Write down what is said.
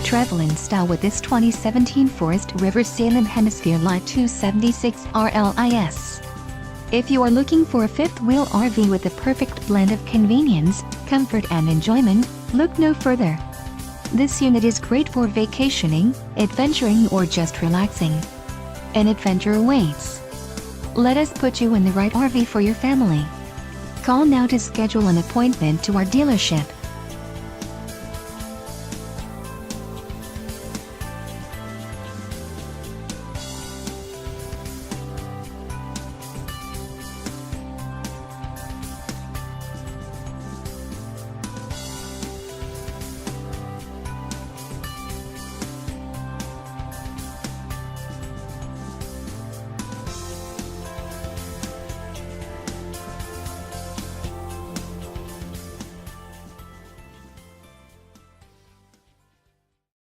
Travel in style with this 2017 Forest River Salem Hemisphere Lite 276RLIS. If you are looking for a fifth-wheel RV with the perfect blend of convenience, comfort and enjoyment, look no further. This unit is great for vacationing, adventuring or just relaxing. An adventure awaits. Let us put you in the right RV for your family. Call now to schedule an appointment to our dealership.